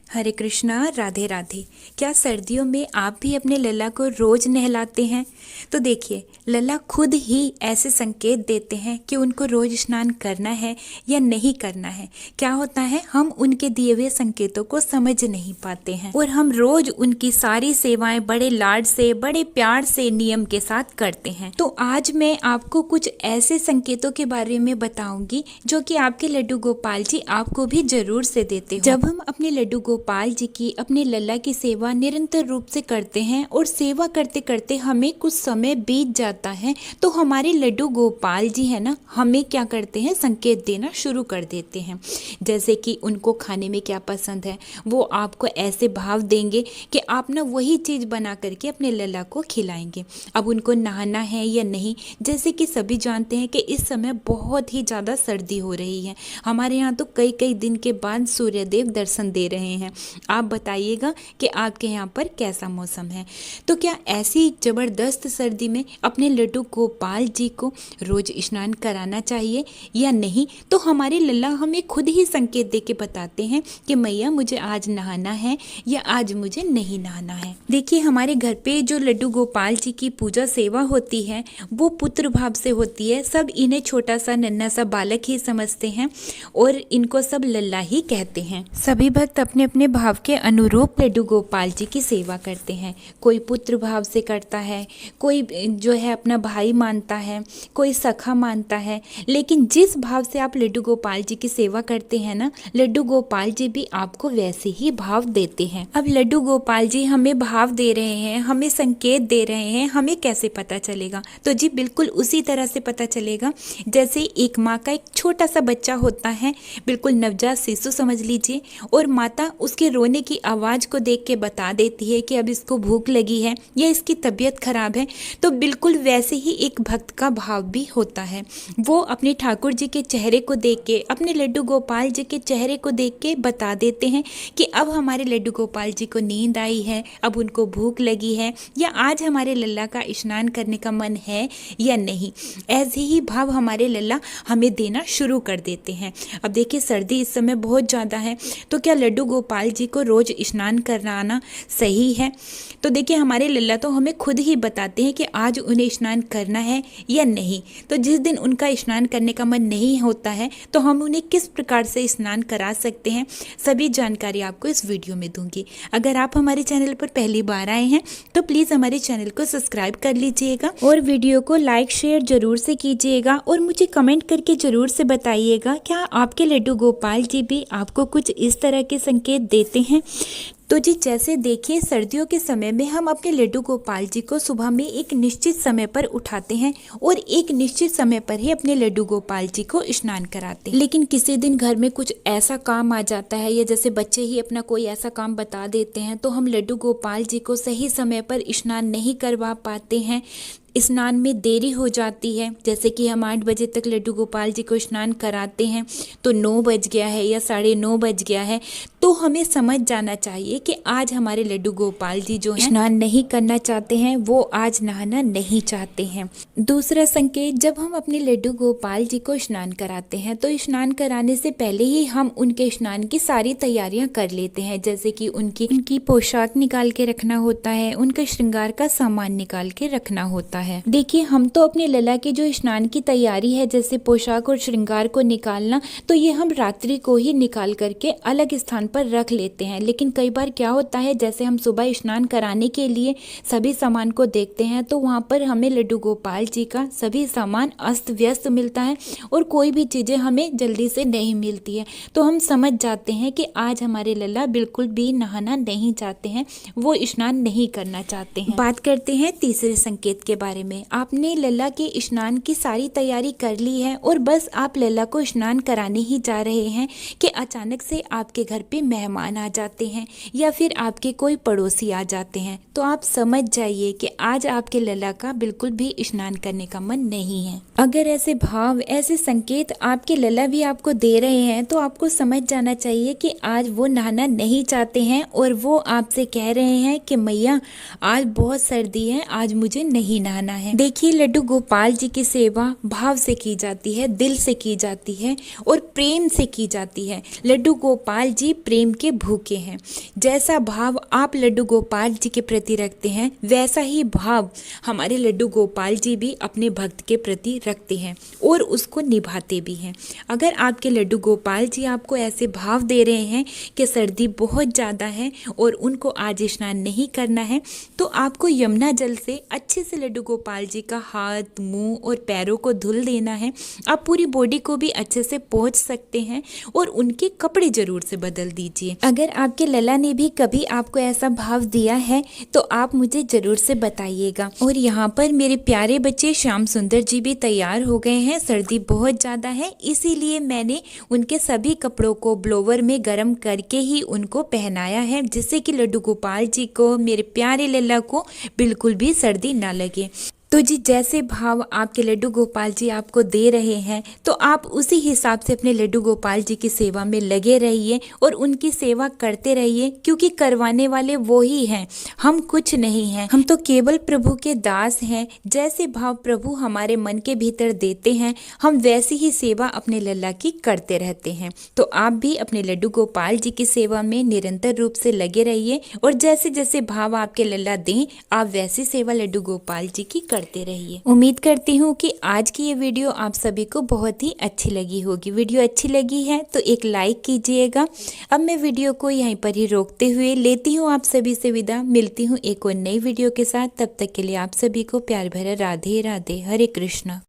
हरे कृष्णा, राधे राधे। क्या सर्दियों में आप भी अपने लल्ला को रोज नहलाते हैं? तो देखिए, लल्ला खुद ही ऐसे संकेत देते हैं कि उनको रोज स्नान करना है या नहीं करना है। क्या होता है, हम उनके दिए हुए संकेतों को समझ नहीं पाते हैं और हम रोज उनकी सारी सेवाएं बड़े लाड से, बड़े प्यार से, नियम के साथ करते हैं। तो आज मैं आपको कुछ ऐसे संकेतों के बारे में बताऊंगी जो कि आपके लड्डू गोपाल जी आपको भी जरूर से देते हो। जब हम अपने लड्डू गोपाल जी की, अपने लल्ला की सेवा निरंतर रूप से करते हैं और सेवा करते करते हमें कुछ समय बीत जाता है, तो हमारे लड्डू गोपाल जी है ना, हमें क्या करते हैं, संकेत देना शुरू कर देते हैं। जैसे कि उनको खाने में क्या पसंद है, वो आपको ऐसे भाव देंगे कि आप ना वही चीज़ बना करके अपने लल्ला को खिलाएंगे। अब उनको नहाना है या नहीं, जैसे कि सभी जानते हैं कि इस समय बहुत ही ज़्यादा सर्दी हो रही है। हमारे यहाँ तो कई कई दिन के बाद सूर्यदेव दर्शन दे रहे हैं। आप बताइएगा कि आपके यहाँ पर कैसा मौसम है। तो क्या ऐसी ज़बरदस्त सर्दी में अपने लड्डू गोपाल जी को रोज स्नान कराना चाहिए या नहीं? तो हमारे लल्ला हमें खुद ही संकेत दे के बताते हैं कि मैया मुझे आज नहाना है या आज मुझे नहीं नहाना है। देखिए, हमारे घर पे जो लड्डू गोपाल जी की पूजा सेवा होती है वो पुत्र भाव से होती है। सब इन्हें छोटा सा नन्हा सा बालक ही समझते हैं और इनको सब लल्ला ही कहते हैं। सभी भक्त अपने अपने भाव के अनुरूप लड्डू गोपाल जी की सेवा करते हैं। कोई पुत्र भाव से करता है, कोई जो है अपना भाई मानता है, कोई सखा मानता है। लेकिन जिस भाव से आप लड्डू गोपाल जी की सेवा करते हैं ना, लड्डू गोपाल जी भी आपको वैसे ही भाव देते हैं। अब लड्डू गोपाल जी हमें भाव दे रहे हैं, हमें संकेत दे रहे हैं, हमें कैसे पता चलेगा? तो जी बिल्कुल उसी तरह से पता चलेगा जैसे एक माँ का एक छोटा सा बच्चा होता है, बिल्कुल नवजात शिशु समझ लीजिए, और माता उसके रोने की आवाज़ को देख के बता देती है कि अब इसको भूख लगी है या इसकी तबीयत खराब है। तो बिल्कुल वैसे ही एक भक्त का भाव भी होता है। वो अपने ठाकुर जी के चेहरे को देख के, अपने लड्डू गोपाल जी के चेहरे को देख के बता देते हैं कि अब हमारे लड्डू गोपाल जी को नींद आई है, अब उनको भूख लगी है, या आज हमारे लल्ला का स्नान करने का मन है या नहीं। ऐसे ही भाव हमारे लल्ला हमें देना शुरू कर देते हैं। अब देखिए, सर्दी इस समय बहुत ज़्यादा है, तो क्या लड्डू गोपाल जी को रोज स्नान कराना सही है? तो देखिए, हमारे लल्ला तो हमें खुद ही बताते हैं कि आज उन्हें स्नान करना है या नहीं। तो जिस दिन उनका स्नान करने का मन नहीं होता है तो हम उन्हें किस प्रकार से स्नान करा सकते हैं, सभी जानकारी आपको इस वीडियो में दूंगी। अगर आप हमारे चैनल पर पहली बार आए हैं तो प्लीज़ हमारे चैनल को सब्सक्राइब कर लीजिएगा और वीडियो को लाइक शेयर जरूर से कीजिएगा और मुझे कमेंट करके जरूर से बताइएगा क्या आपके लड्डू गोपाल जी भी आपको कुछ इस तरह के संकेत देते हैं। तो जी जैसे देखिए, सर्दियों के समय में हम अपने लड्डू गोपाल जी को सुबह में एक निश्चित समय पर उठाते हैं और एक निश्चित समय पर ही अपने लड्डू गोपाल जी को स्नान कराते हैं। लेकिन किसी दिन घर में कुछ ऐसा काम आ जाता है या जैसे बच्चे ही अपना कोई ऐसा काम बता देते हैं, तो हम लड्डू गोपाल जी को सही समय पर स्नान नहीं करवा पाते हैं। स्नान में देरी हो जाती है, जैसे कि हम 8 बजे तक लड्डू गोपाल जी को स्नान कराते हैं तो 9 बज गया है या 9:30 बज गया है। तो हमें समझ जाना चाहिए कि आज हमारे लड्डू गोपाल जी जो स्नान नहीं करना चाहते हैं, वो आज नहाना नहीं चाहते हैं। दूसरा संकेत, जब हम अपने लड्डू गोपाल जी को स्नान कराते हैं तो स्नान कराने से पहले ही हम उनके स्नान की सारी तैयारियां कर लेते हैं, जैसे कि उनकी पोशाक निकाल के रखना होता है, उनका श्रृंगार का सामान निकाल के रखना होता है। देखिए, हम तो अपने लल्ला की जो स्नान की तैयारी है, जैसे पोशाक और श्रृंगार को निकालना, तो ये हम रात्रि को ही निकाल करके अलग स्थान पर रख लेते हैं। लेकिन कई बार क्या होता है, जैसे हम सुबह स्नान कराने के लिए सभी सामान को देखते हैं तो वहाँ पर हमें लड्डू गोपाल जी का सभी सामान अस्त व्यस्त मिलता है और कोई भी चीज़ें हमें जल्दी से नहीं मिलती है। तो हम समझ जाते हैं कि आज हमारे लल्ला बिल्कुल भी नहाना नहीं चाहते हैं, वो स्नान नहीं करना चाहते हैं। बात करते हैं तीसरे संकेत के बारे में। आपने लल्ला के स्नान की सारी तैयारी कर ली है और बस आप लल्ला को स्नान कराने ही जा रहे हैं कि अचानक से आपके घर पे मेहमान आ जाते हैं या फिर आपके कोई पड़ोसी आ जाते हैं, तो आप समझ जाइए कि आज आपके लल्ला का बिल्कुल भी स्नान करने का मन नहीं है। अगर ऐसे भाव, ऐसे संकेत आपके लल्ला भी आपको दे रहे हैं तो आपको समझ जाना चाहिए कि आज वो नहाना नहीं चाहते हैं और वो आपसे कह रहे हैं कि मैया आज बहुत सर्दी है, आज मुझे नहीं नहाना निभाना है। देखिए, लड्डू गोपाल जी की सेवा भाव से की जाती है, दिल से की जाती है और प्रेम से की जाती है। लड्डू गोपाल जी प्रेम के भूखे हैं। जैसा भाव आप लड्डू गोपाल जी के प्रति रखते हैं, वैसा ही भाव हमारे लड्डू गोपाल जी भी अपने भक्त के प्रति रखते हैं और उसको निभाते भी हैं। अगर आपके लड्डू गोपाल जी आपको ऐसे भाव दे रहे हैं कि सर्दी बहुत ज़्यादा है और उनको आज स्नान नहीं करना है, तो आपको यमुना जल से अच्छे से लड्डू गोपाल जी का हाथ, मुंह और पैरों को धुल देना है। आप पूरी बॉडी को भी अच्छे से पोंछ सकते हैं और उनके कपड़े जरूर से बदल दीजिए। अगर आपके लला ने भी कभी आपको ऐसा भाव दिया है तो आप मुझे जरूर से बताइएगा। और यहाँ पर मेरे प्यारे बच्चे श्याम सुंदर जी भी तैयार हो गए हैं। सर्दी बहुत ज़्यादा है, इसीलिए मैंने उनके सभी कपड़ों को ब्लोवर में गर्म करके ही उनको पहनाया है, जिससे कि लड्डू गोपाल जी को, मेरे प्यारे लल्ला को बिल्कुल भी सर्दी ना लगे। तो जी, जैसे भाव आपके लड्डू गोपाल जी आपको दे रहे हैं, तो आप उसी हिसाब से अपने लड्डू गोपाल जी की सेवा में लगे रहिए और उनकी सेवा करते रहिए, क्योंकि करवाने वाले वो ही हैं, हम कुछ नहीं हैं। हम तो केवल प्रभु के दास हैं। जैसे भाव प्रभु हमारे मन के भीतर देते हैं, हम वैसी ही सेवा अपने लल्ला की करते रहते हैं। तो आप भी अपने लड्डू गोपाल जी की सेवा में निरंतर रूप से लगे रहिए और जैसे जैसे भाव आपके लल्ला दें, आप वैसी सेवा लड्डू गोपाल जी की करते रहिए। उम्मीद करती हूँ कि आज की ये वीडियो आप सभी को बहुत ही अच्छी लगी होगी। वीडियो अच्छी लगी है तो एक लाइक कीजिएगा। अब मैं वीडियो को यहीं पर ही रोकते हुए लेती हूँ आप सभी से विदा। मिलती हूँ एक और नई वीडियो के साथ। तब तक के लिए आप सभी को प्यार भरा राधे राधे। हरे कृष्णा।